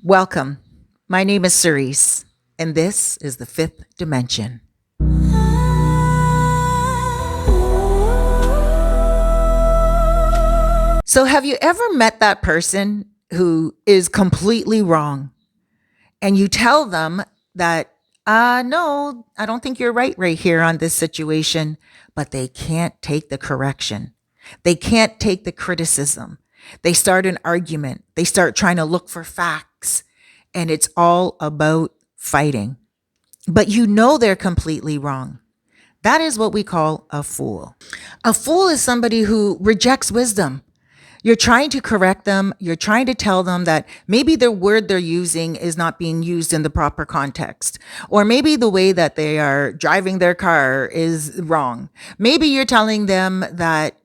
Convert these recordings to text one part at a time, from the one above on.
Welcome. My name is Cerise, and this is the fifth dimension. So, have you ever met that person who is completely wrong? And you tell them that, no, I don't think you're right here on this situation, but they can't take the correction. They can't take the criticism. They start an argument. They start trying to look for facts, and it's all about fighting. But you know they're completely wrong. That is what we call a fool. A fool is somebody who rejects wisdom. You're trying to correct them. You're trying to tell them that maybe the word they're using is not being used in the proper context. Or maybe the way that they are driving their car is wrong. Maybe you're telling them that,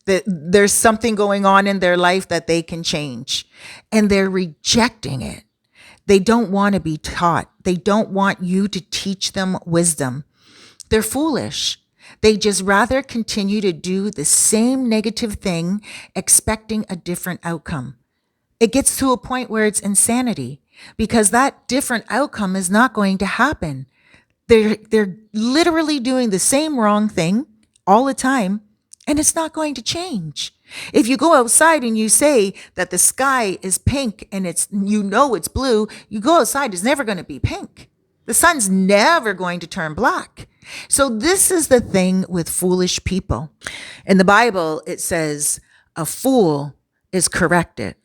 that there's something going on in their life that they can change. And they're rejecting it. They don't want to be taught. They don't want you to teach them wisdom. They're foolish. They just rather continue to do the same negative thing, expecting a different outcome. It gets to a point where it's insanity because that different outcome is not going to happen. They're literally doing the same wrong thing all the time, and it's not going to change. If you go outside and you say that the sky is pink and it's blue, you go outside, it's never going to be pink. The sun's never going to turn black. So this is the thing with foolish people. In the Bible, it says a fool is corrected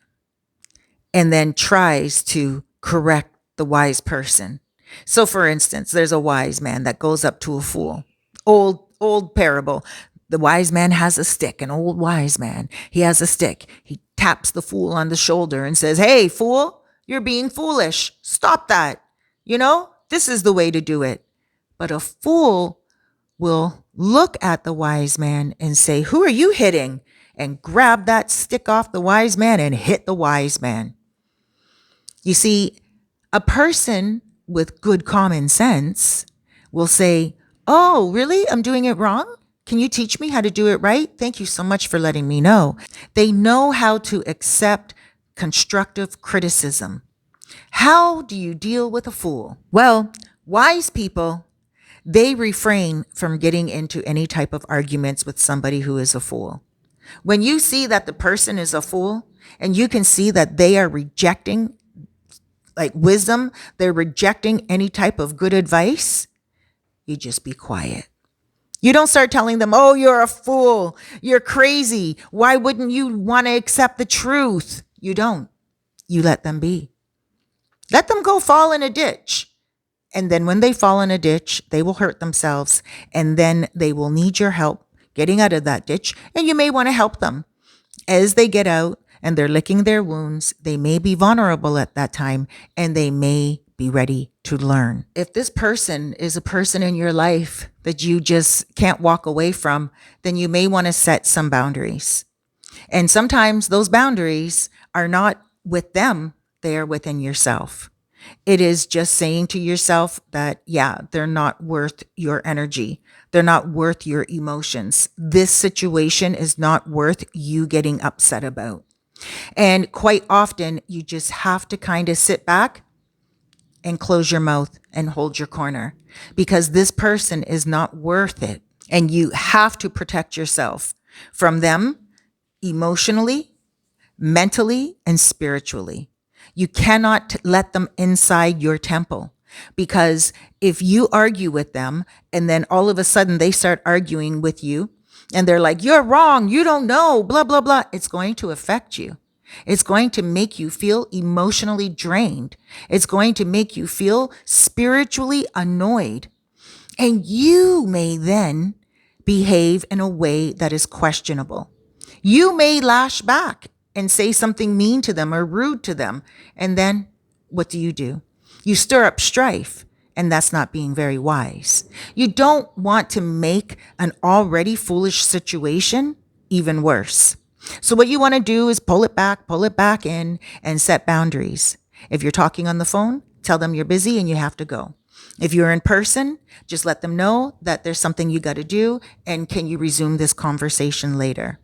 and then tries to correct the wise person. So for instance, there's a wise man that goes up to a fool. Old parable. The wise man has a stick, an old wise man. He has a stick. He taps the fool on the shoulder and says, "Hey, fool, you're being foolish. Stop that. This is the way to do it." But a fool will look at the wise man and say, "Who are you hitting?" and grab that stick off the wise man and hit the wise man. You see, a person with good common sense will say, "Oh, really? I'm doing it wrong? Can you teach me how to do it right? Thank you so much for letting me know." They know how to accept constructive criticism. How do you deal with a fool? Well, wise people, they refrain from getting into any type of arguments with somebody who is a fool. When you see that the person is a fool and you can see that they are rejecting wisdom, they're rejecting any type of good advice, you just be quiet. You don't start telling them, "Oh, you're a fool. You're crazy. Why wouldn't you want to accept the truth?" You don't. You let them be. Let them go fall in a ditch. And then when they fall in a ditch, they will hurt themselves. And then they will need your help getting out of that ditch. And you may want to help them. As they get out and they're licking their wounds, they may be vulnerable at that time and they may be ready to learn. If this person is a person in your life that you just can't walk away from, then you may want to set some boundaries. And sometimes those boundaries are not with them, they are within yourself. It is just saying to yourself that, they're not worth your energy. They're not worth your emotions. This situation is not worth you getting upset about. And quite often, you just have to kind of sit back and close your mouth and hold your corner because this person is not worth it. And you have to protect yourself from them emotionally, mentally, and spiritually. You cannot let them inside your temple because if you argue with them and then all of a sudden they start arguing with you and they're like, "You're wrong. You don't know, blah, blah, blah." It's going to affect you. It's going to make you feel emotionally drained. It's going to make you feel spiritually annoyed. And you may then behave in a way that is questionable. You may lash back and say something mean to them or rude to them. And then what do? You stir up strife, and that's not being very wise. You don't want to make an already foolish situation even worse. So what you want to do is pull it back in and set boundaries. If you're talking on the phone, tell them you're busy and you have to go. If you're in person, just let them know that there's something you got to do and can you resume this conversation later.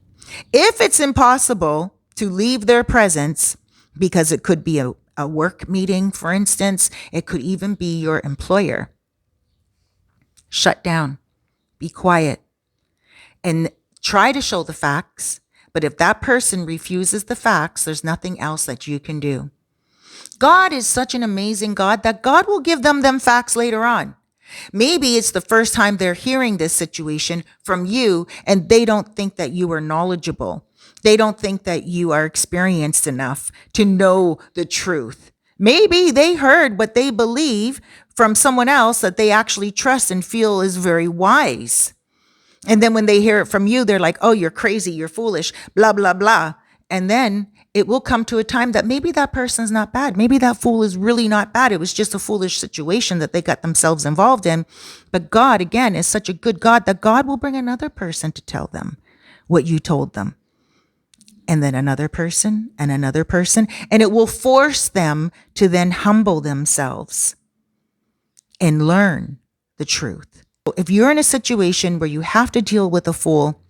If it's impossible to leave their presence because it could be a work meeting, for instance. It could even be your employer. Shut down, be quiet, and try to show the facts. But if that person refuses the facts, there's nothing else that you can do. God is such an amazing God that God will give them facts later on. Maybe it's the first time they're hearing this situation from you and they don't think that you are knowledgeable. They don't think that you are experienced enough to know the truth. Maybe they heard what they believe from someone else that they actually trust and feel is very wise. And then when they hear it from you, they're like, oh, you're crazy, you're foolish, blah, blah, blah. And then it will come to a time that maybe that person's not bad. Maybe that fool is really not bad. It was just a foolish situation that they got themselves involved in. But God, again, is such a good God that God will bring another person to tell them what you told them. And then another person and another person. And it will force them to then humble themselves and learn the truth. If you're in a situation where you have to deal with a fool,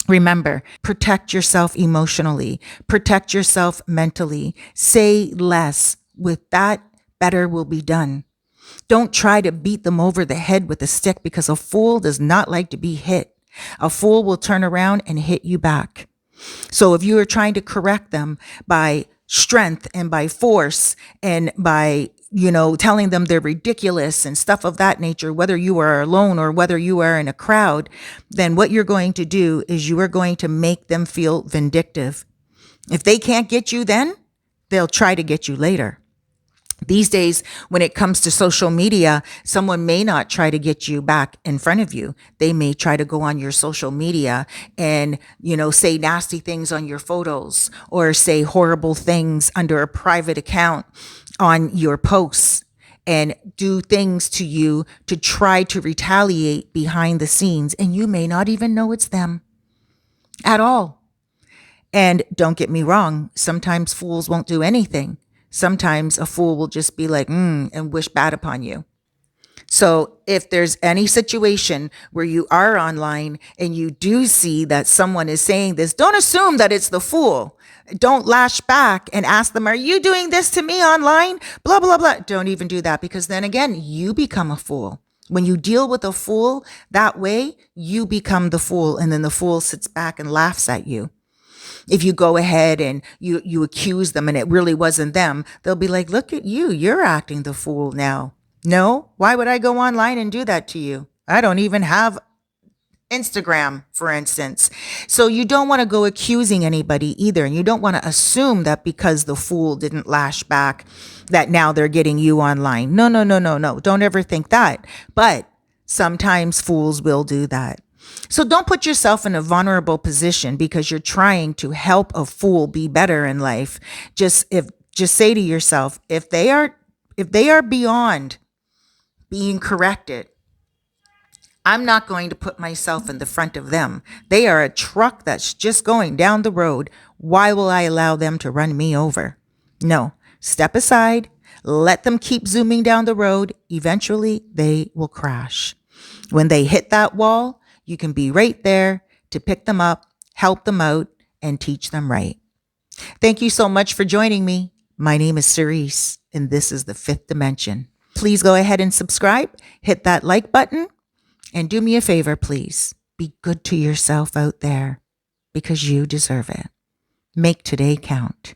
remember, protect yourself emotionally, protect yourself mentally, say less. With that, better will be done. Don't try to beat them over the head with a stick because a fool does not like to be hit. A fool will turn around and hit you back. So if you are trying to correct them by strength and by force and by telling them they're ridiculous and stuff of that nature, whether you are alone or whether you are in a crowd, then what you're going to do is you are going to make them feel vindictive. If they can't get you then, they'll try to get you later. These days, when it comes to social media, someone may not try to get you back in front of you. They may try to go on your social media and, say nasty things on your photos or say horrible things under a private account on your posts and do things to you to try to retaliate behind the scenes. And you may not even know it's them at all. And don't get me wrong, sometimes fools won't do anything. Sometimes a fool will just be like, and wish bad upon you. So if there's any situation where you are online and you do see that someone is saying this, don't assume that it's the fool. Don't lash back and ask them, are you doing this to me online? Blah, blah, blah. Don't even do that, because then again, you become a fool. When you deal with a fool that way, you become the fool, and then the fool sits back and laughs at you. If you go ahead and you accuse them and it really wasn't them, they'll be like, look at you, you're acting the fool now. No, why would I go online and do that to you? I don't even have Instagram, for instance. So you don't want to go accusing anybody either. And you don't want to assume that because the fool didn't lash back, that now they're getting you online. No, no, no, no, no. Don't ever think that. But sometimes fools will do that. So don't put yourself in a vulnerable position because you're trying to help a fool be better in life. Just say to yourself, if they are beyond being corrected, I'm not going to put myself in the front of them. They are a truck that's just going down the road. Why will I allow them to run me over? No, step aside, let them keep zooming down the road. Eventually, they will crash. When they hit that wall, you can be right there to pick them up, help them out, and teach them right. Thank you so much for joining me. My name is Cerise, and this is the Fifth Dimension. Please go ahead and subscribe, hit that like button, and do me a favor, please. Be good to yourself out there because you deserve it. Make today count.